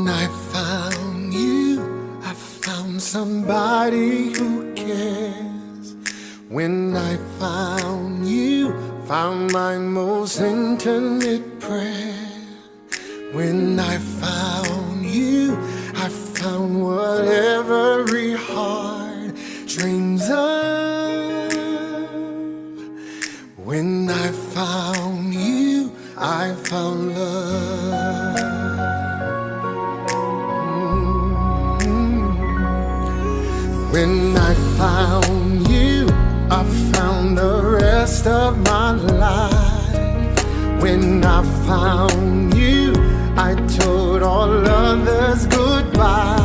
When I found you, I found somebody who cares. When I found you, found my most intimate prayer. When I found you, I found what every heart dreams of. When I found you, I found love. When I found you, I found the rest of my life. When I found you, I told all others goodbye.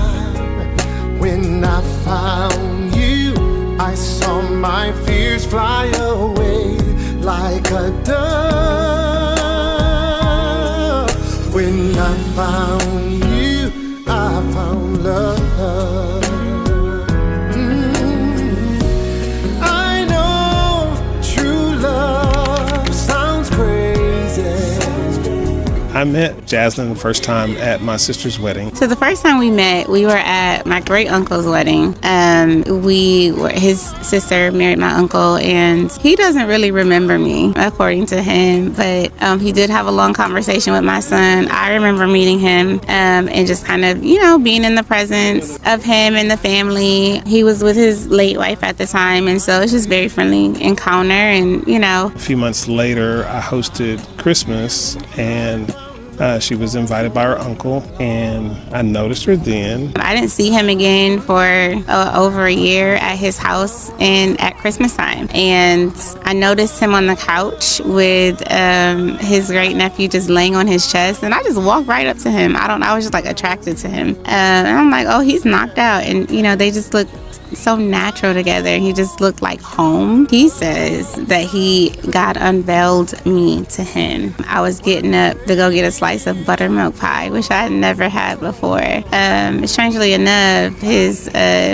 When I found you, I saw my fears fly away like a dove. When I found you, I found love. I know true love sounds crazy. I met Jazzlin the first time at my sister's wedding. So the first time we met, we were at my great uncle's wedding. His sister married my uncle, and he doesn't really remember me, according to him. But he did have a long conversation with my son. I remember meeting him and just kind of, being in the presence of him and the family. He was with his late wife at the time, and so it's just very friendly encounter. And a few months later, I hosted Christmas, and she was invited by her uncle, and I noticed her then. I didn't see him again for over a year at his house and at Christmas time. And I noticed him on the couch with his great nephew just laying on his chest, and I just walked right up to him. I was just like attracted to him. And I'm like, oh, he's knocked out. And, they just look so natural together. He just looked like home. He says that God unveiled me to him. I was getting up to go get a slice of buttermilk pie, which I had never had before. Strangely enough, his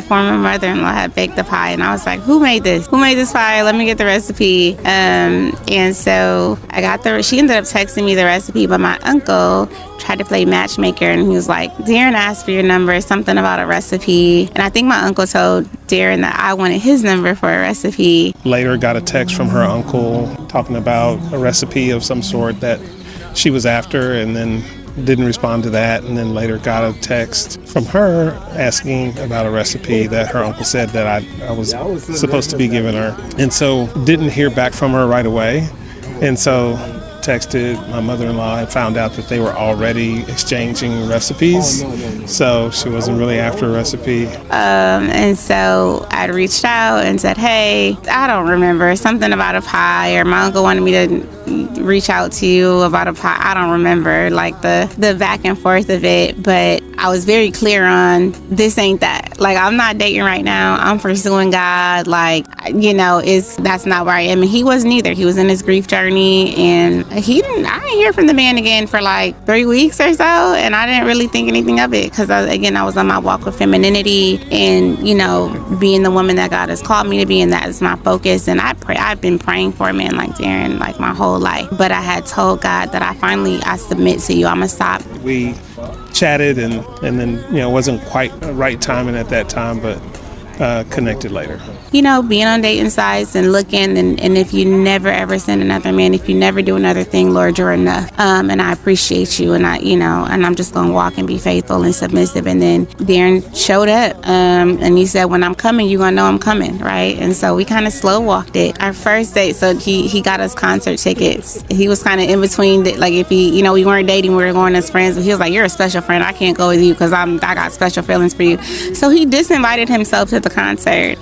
former mother-in-law had baked the pie, and I was like, who made this? Who made this pie? Let me get the recipe. And so she ended up texting me the recipe, but my uncle tried to play matchmaker, and he was like, Darren asked for your number, something about a recipe. And I think my uncle told Darren that I wanted his number for a recipe. Later got a text from her uncle talking about a recipe of some sort that she was after, and then didn't respond to that, and then later got a text from her asking about a recipe that her uncle said that I was supposed to be giving her. And so didn't hear back from her right away, and so texted my mother-in-law and found out that they were already exchanging recipes, so she wasn't really after a recipe. And so I reached out and said, hey, I don't remember, something about a pie, or my uncle wanted me to reach out to you about a pie. I don't remember like the back and forth of it, but I was very clear on this ain't that. Like, I'm not dating right now. I'm pursuing God. Like, that's not where I am. And he wasn't either. He was in his grief journey, and I didn't hear from the man again for like 3 weeks or so, and I didn't really think anything of it because I was on my walk with femininity and being the woman that God has called me to be, and that is my focus. And I've been praying for a man like Darren like my whole life, but I had told God that I submit to you. I'm gonna stop. We chatted, and then it wasn't quite the right timing at that time, but connected later. Being on dating sites and looking, and if you never ever send another man, if you never do another thing, Lord, you're enough. And I appreciate you, and and I'm just gonna walk and be faithful and submissive. And then Darren showed up, and he said, when I'm coming, you're gonna know I'm coming, right? And so we kind of slow walked it. Our first date, so he got us concert tickets. He was kind of in between, like if we weren't dating, we were going as friends, but he was like, you're a special friend, I can't go with you because I got special feelings for you. So he disinvited himself to the concert.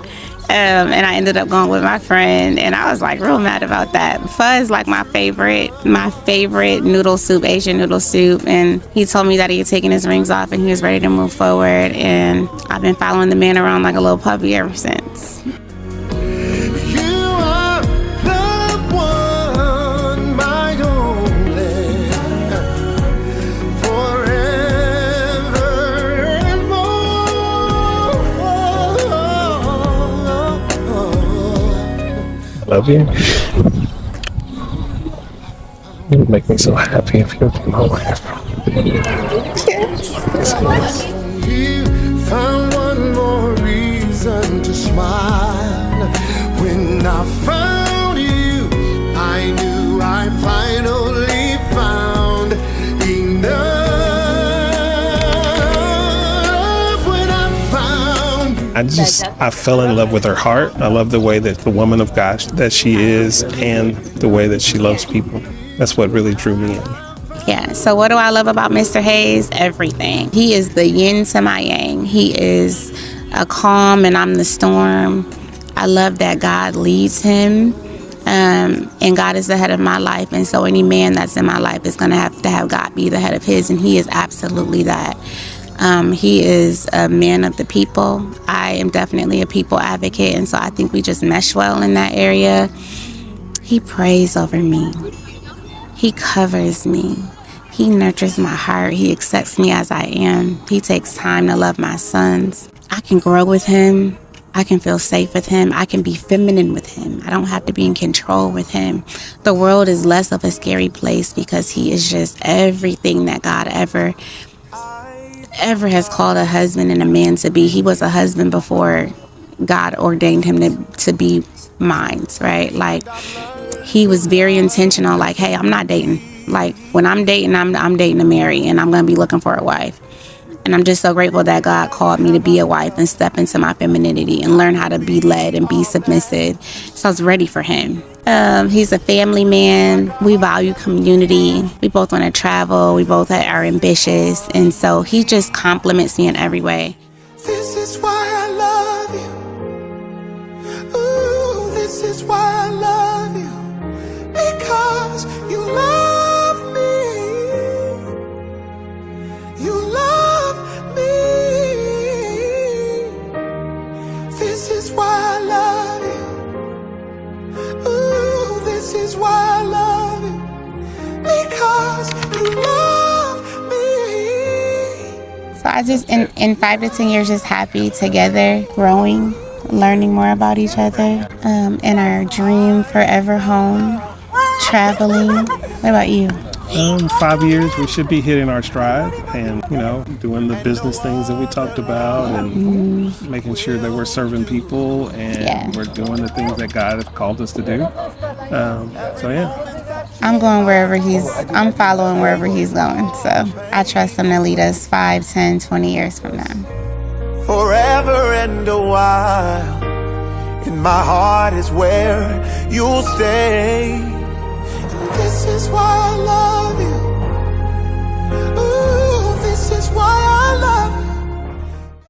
And I ended up going with my friend, and I was like real mad about that. Pho is like my favorite noodle soup, Asian noodle soup, and he told me that he had taken his rings off and he was ready to move forward, and I've been following the man around like a little puppy ever since. Love you. You would make me so happy if you would be my wife. Yes. Yes. You found one more reason to smile. When I found you, I knew I finally found enough. When I found you. I fell in love with her heart. I love the way that the woman of God that she is and the way that she loves people. That's what really drew me in. Yeah, so what do I love about Mr. Hayes? Everything. He is the yin to my yang. He is a calm and I'm the storm. I love that God leads him, and God is the head of my life, and so any man that's in my life is going to have God be the head of his, and he is absolutely that. He is a man of the people. I am definitely a people advocate, and so I think we just mesh well in that area. He prays over me. He covers me. He nurtures my heart. He accepts me as I am. He takes time to love my sons. I can grow with him. I can feel safe with him. I can be feminine with him. I don't have to be in control with him. The world is less of a scary place because he is just everything that God ever has called a husband and a man to be. He was a husband before God ordained him to be mine, right? Like, he was very intentional, like, hey, I'm not dating. Like, when I'm dating, I'm dating to marry, and I'm going to be looking for a wife. And I'm just so grateful that God called me to be a wife and step into my femininity and learn how to be led and be submissive. So I was ready for him. He's a family man. We value community. We both want to travel. We both are ambitious. And so he just compliments me in every way. This is why I love you. Ooh, this is why I love you. Because you love me. You love me. This is why I love you. Ooh, this is why I love you. Because you love me. So I just, in 5 to 10 years, just happy together, growing, learning more about each other, in our dream forever home, traveling. What about you? 5 years, we should be hitting our stride and, doing the business things that we talked about and making sure that we're serving people and we're doing the things that God has called us to do. I'm following wherever he's going. So I trust him to lead us 5, 10, 20 years from now. Forever and a while, in my heart is where you'll stay. And this is why I love you.